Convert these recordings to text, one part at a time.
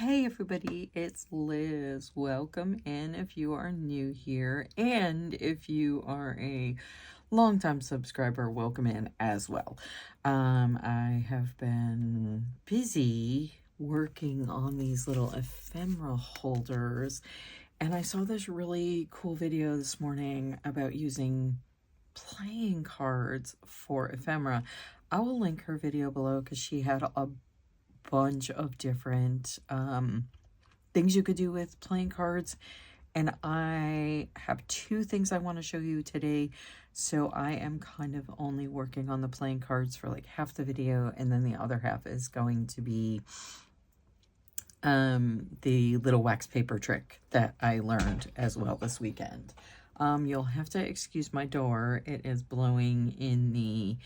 Hey everybody, it's Liz. Welcome in if you are new here, and if you are a longtime subscriber, welcome in as well. I have been busy working on these little ephemera holders, and I saw this really cool video this morning about using playing cards for ephemera. I will link her video below because she had a bunch of different things you could do with playing cards, and I have two things I want to show you today. So I am kind of only working on the playing cards for like half the video, and then the other half is going to be the little wax paper trick that I learned as well this weekend. You'll have to excuse my door. It is blowing in the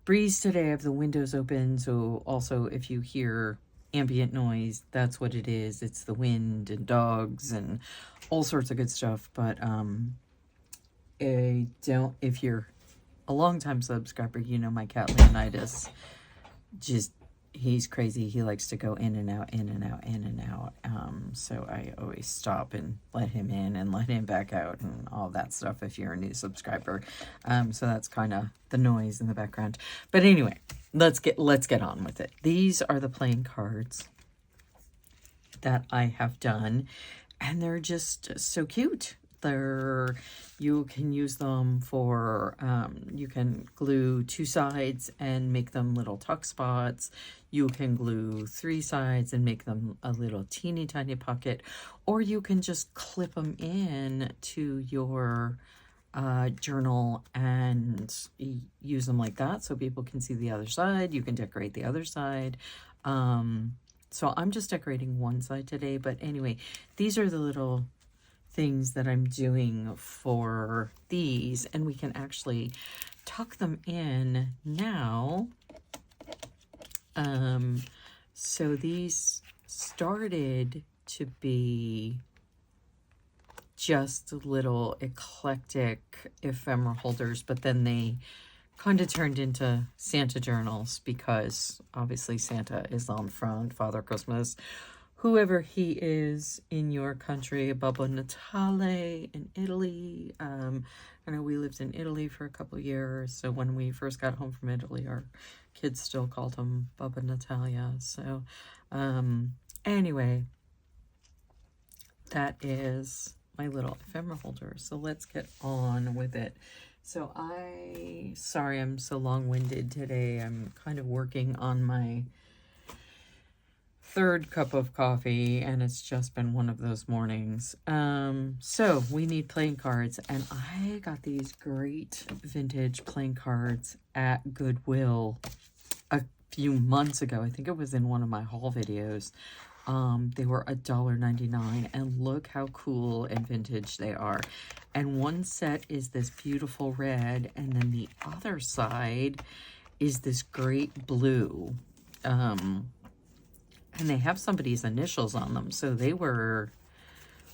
breeze today. I have the windows open, so also if you hear ambient noise, that's what it is. It's the wind and dogs and all sorts of good stuff. But if you're a longtime subscriber, you know my cat Leonidas, he's crazy. He likes to go in and out, in and out, in and out. So I always stop and let him in and let him back out and all that stuff if you're a new subscriber. So that's kind of the noise in the background. But anyway, let's get on with it. These are the playing cards that I have done, and they're just so cute. You can use them for, you can glue two sides and make them little tuck spots. You can glue three sides and make them a little teeny tiny pocket, or you can just clip them in to your journal and use them like that so people can see the other side. You can decorate the other side. So I'm just decorating one side today, but anyway, these are the little things that I'm doing for these, and we can actually tuck them in now. So these started to be just little eclectic ephemera holders, but then they kind of turned into Santa journals because obviously Santa is on front, Father Christmas, whoever he is in your country, Babbo Natale in Italy. I know we lived in Italy for a couple of years, so when we first got home from Italy, our kids still called him Babbo Natalia. So anyway, that is my little ephemera holder. So let's get on with it. So sorry I'm so long-winded today. I'm kind of working on my third cup of coffee, and it's just been one of those mornings. So we need playing cards, and I got these great vintage playing cards at Goodwill a few months ago. I think it was in one of my haul videos. They were $1.99, and look how cool and vintage they are. And one set is this beautiful red, and then the other side is this great blue. And they have somebody's initials on them, so they were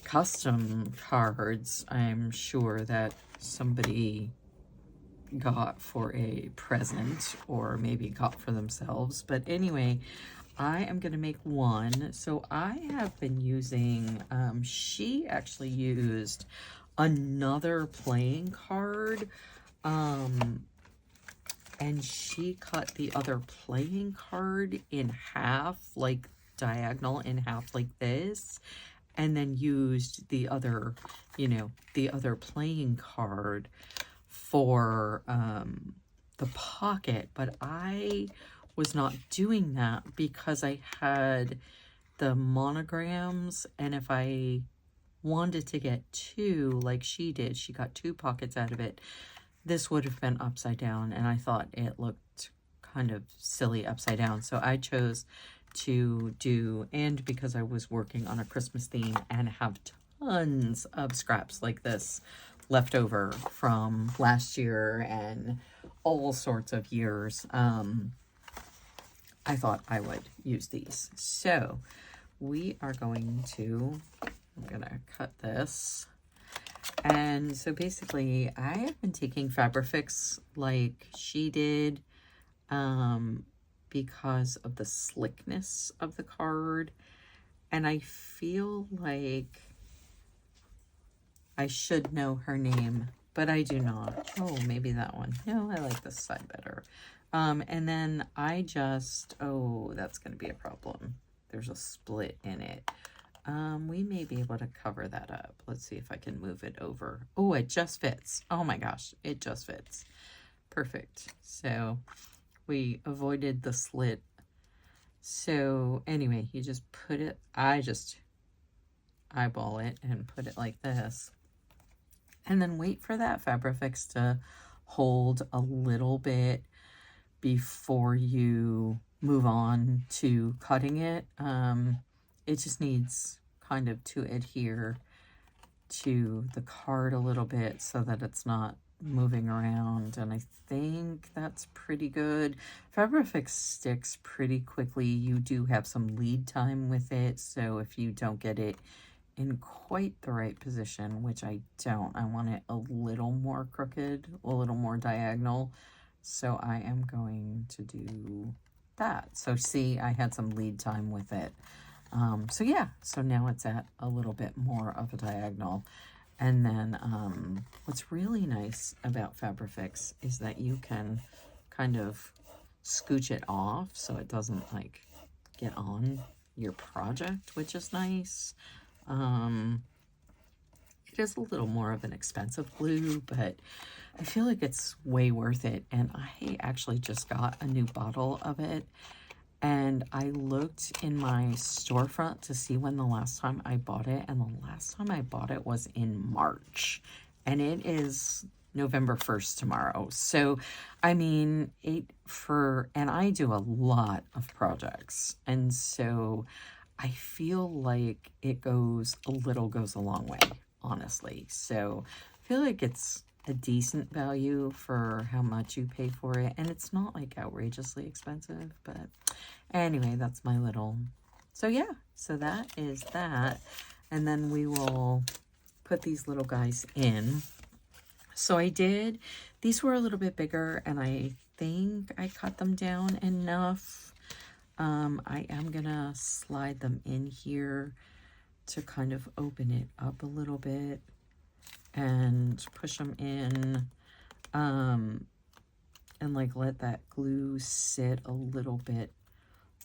custom cards, I'm sure, that somebody got for a present or maybe got for themselves. But anyway, I am going to make one. So I have been using, she actually used another playing card, and she cut the other playing card in half, like diagonal in half like this, and then used the other, the other playing card for the pocket. But I was not doing that because I had the monograms, and if I wanted to get two like she did, she got two pockets out of it, this would have been upside down, and I thought it looked kind of silly upside down. So I chose to do, and because I was working on a Christmas theme and have tons of scraps like this left over from last year and all sorts of years, I thought I would use these. So we are going to, I'm gonna cut this. And so basically I have been taking Fabrifix like she did, because of the slickness of the card. And I feel like I should know her name, but I do not. Oh, maybe that one. No, I like this side better. And then I just, oh, that's going to be a problem. There's a split in it. We may be able to cover that up. Let's see if I can move it over. Oh, it just fits. Oh my gosh, it just fits. Perfect. So we avoided the slit. So anyway, you just put it, I just eyeball it and put it like this. And then wait for that Fabrifix to hold a little bit before you move on to cutting it. It just needs kind of to adhere to the card a little bit so that it's not moving around, and I think that's pretty good. Fabrifix sticks pretty quickly. You do have some lead time with it, so if you don't get it in quite the right position, which I don't, I want it a little more crooked, a little more diagonal, so I am going to do that. So see, I had some lead time with it. So yeah, so now it's at a little bit more of a diagonal. And then what's really nice about Fabrifix is that you can kind of scooch it off so it doesn't like get on your project, which is nice. It is a little more of an expensive glue, but I feel like it's way worth it. And I actually just got a new bottle of it. And I looked in my storefront to see when the last time I bought it. And the last time I bought it was in March. And it is November 1st tomorrow. So, I mean, and I do a lot of projects. And so I feel like it goes a long way, honestly. So I feel like it's a decent value for how much you pay for it, and it's not like outrageously expensive, but anyway, that's my little, so yeah, so that is that. And then we will put these little guys in. So these were a little bit bigger, and I think I cut them down enough. I am gonna slide them in here to kind of open it up a little bit and push them in, and like let that glue sit a little bit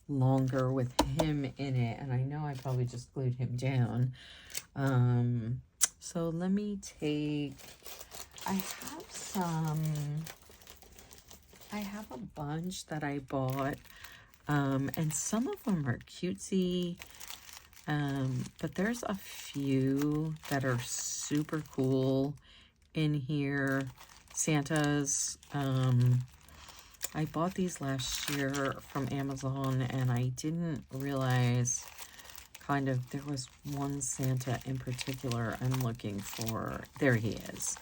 longer with him in it. And I know I probably just glued him down. So let me I have a bunch that I bought, and some of them are cutesy. But there's a few that are super cool in here. Santas. I bought these last year from Amazon, and I didn't realize there was one Santa in particular I'm looking for. There he is.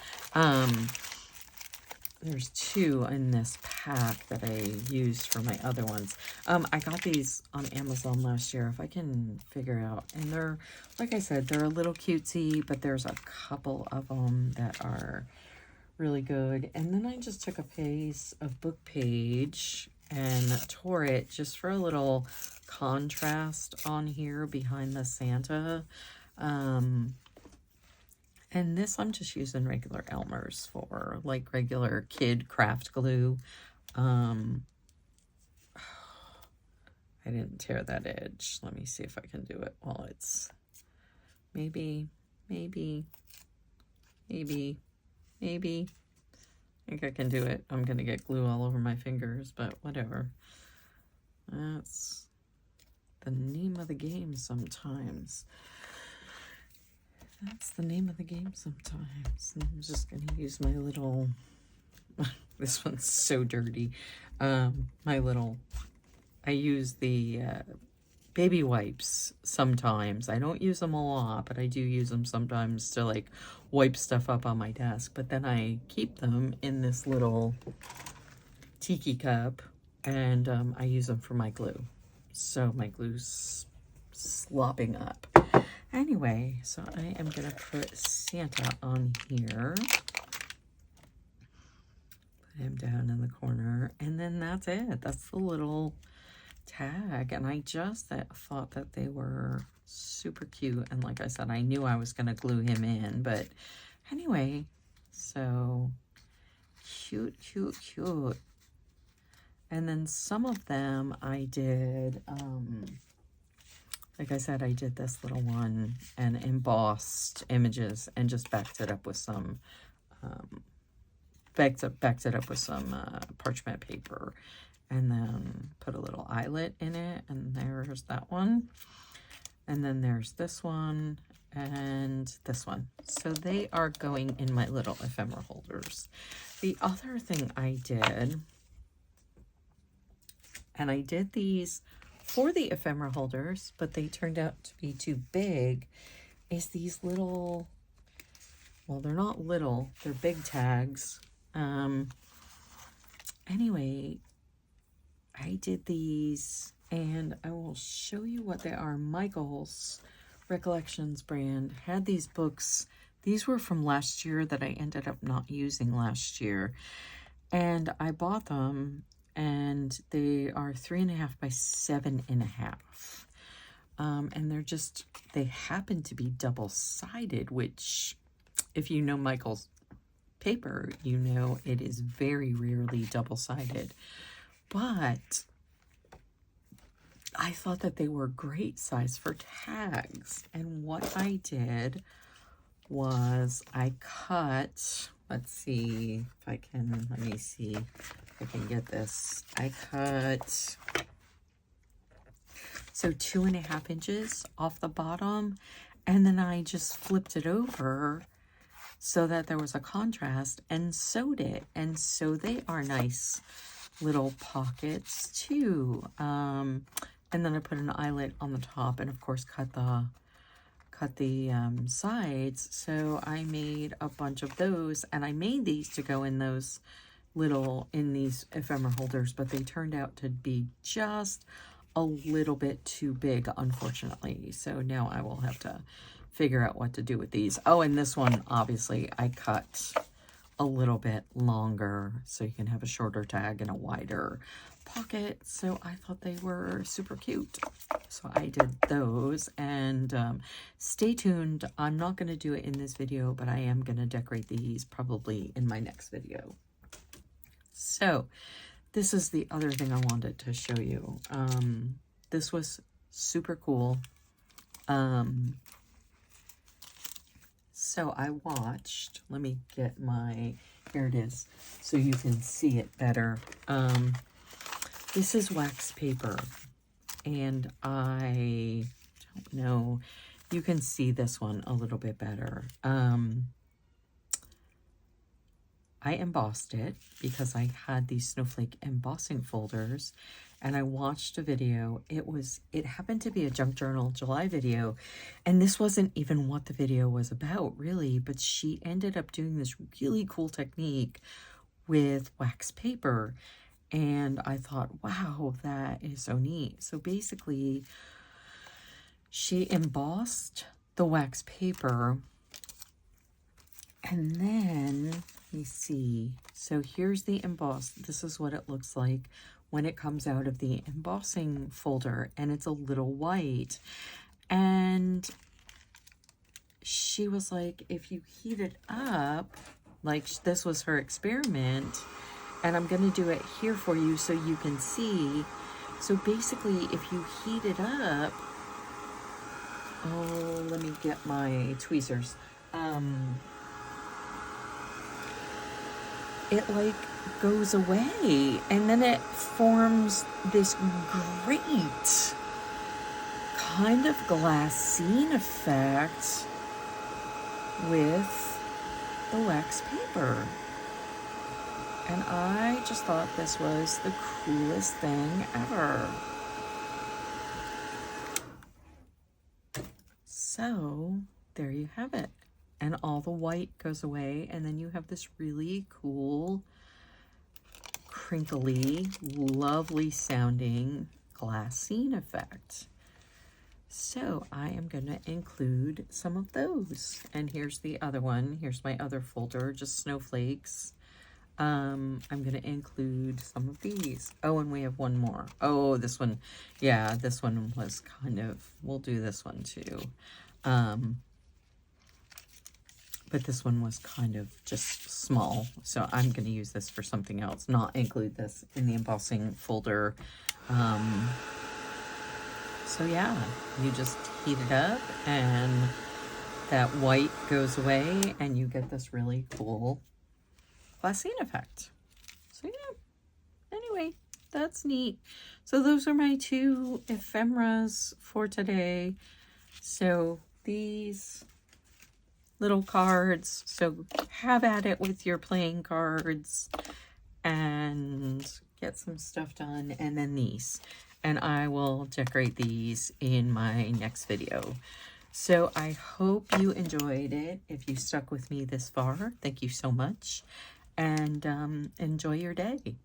There's two in this pack that I used for my other ones. I got these on Amazon last year, if I can figure out. And they're, like I said, they're a little cutesy, but there's a couple of them that are really good. And then I just took a piece of book page and tore it just for a little contrast on here behind the Santa. And this I'm just using regular Elmer's for, like regular kid craft glue. I didn't tear that edge. Let me see if I can do it while it's, maybe. I think I can do it. I'm going to get glue all over my fingers, but whatever. That's the name of the game sometimes. That's the name of the game sometimes. I'm just going to use my little, this one's so dirty. I use the baby wipes sometimes. I don't use them a lot, but I do use them sometimes to like wipe stuff up on my desk. But then I keep them in this little tiki cup, and I use them for my glue. So my glue's slopping up. Anyway, so I am going to put Santa on here. Put him down in the corner. And then that's it. That's the little tag, and I just thought that they were super cute. And like I said, I knew I was going to glue him in, but anyway, so cute, cute, cute. And then some of them I did, like I said, I did this little one and embossed images and just backed it up with some, backed it up with some parchment paper, and then put a little eyelet in it. And there's that one. And then there's this one and this one. So they are going in my little ephemera holders. The other thing I did, and I did these for the ephemera holders, but they turned out to be too big, is these little, well, they're not little, they're big tags. Anyway, I did these, and I will show you what they are. Michael's Recollections brand had these books. These were from last year that I ended up not using last year. And I bought them, and they are 3.5 by 7.5. And they're just, they happen to be double-sided, which, if you know Michael's paper, you know it is very rarely double-sided. But I thought that they were great size for tags. And what I did was I cut, let's see if I can, let me see if I can get this. I cut, so 2.5 inches off the bottom, and then I just flipped it over so that there was a contrast and sewed it. And so they are nice little pockets too. And then I put an eyelet on the top, and of course cut the sides. So I made a bunch of those, and I made these to go in those little, in these ephemera holders, but they turned out to be just a little bit too big, unfortunately. So now I will have to figure out what to do with these. Oh, and this one, obviously, I cut a little bit longer so you can have a shorter tag and a wider pocket. So I thought they were super cute. So I did those, and stay tuned. I'm not going to do it in this video, but I am going to decorate these probably in my next video. So this is the other thing I wanted to show you. This was super cool. So I watched, let me get my, here it is, so you can see it better. This is wax paper, and I don't know, you can see this one a little bit better. I embossed it because I had these snowflake embossing folders, and I watched a video. It happened to be a Junk Journal July video, and this wasn't even what the video was about, really, but she ended up doing this really cool technique with wax paper, and I thought, wow, that is so neat. So basically, she embossed the wax paper, and then, let me see, so here's the emboss. This is what it looks like when it comes out of the embossing folder, and it's a little white. And she was like, if you heat it up, like this was her experiment, and I'm gonna do it here for you so you can see. So basically, if you heat it up, oh, let me get my tweezers. It like goes away, and then it forms this great kind of glassine effect with the wax paper. And I just thought this was the coolest thing ever. So there you have it. And all the white goes away, and then you have this really cool, crinkly, lovely sounding glassine effect. So I am going to include some of those. And here's the other one. Here's my other folder, just snowflakes. I'm going to include some of these. Oh, and we have one more. Oh, this one. Yeah, this one was kind of, we'll do this one too. But this one was kind of just small. So I'm going to use this for something else, not include this in the embossing folder. So yeah, you just heat it up and that white goes away and you get this really cool glassine effect. So yeah, anyway, that's neat. So those are my 2 ephemeras for today. So these little cards, so have at it with your playing cards and get some stuff done. And then these, and I will decorate these in my next video. So I hope you enjoyed it. If you stuck with me this far, thank you so much, and enjoy your day.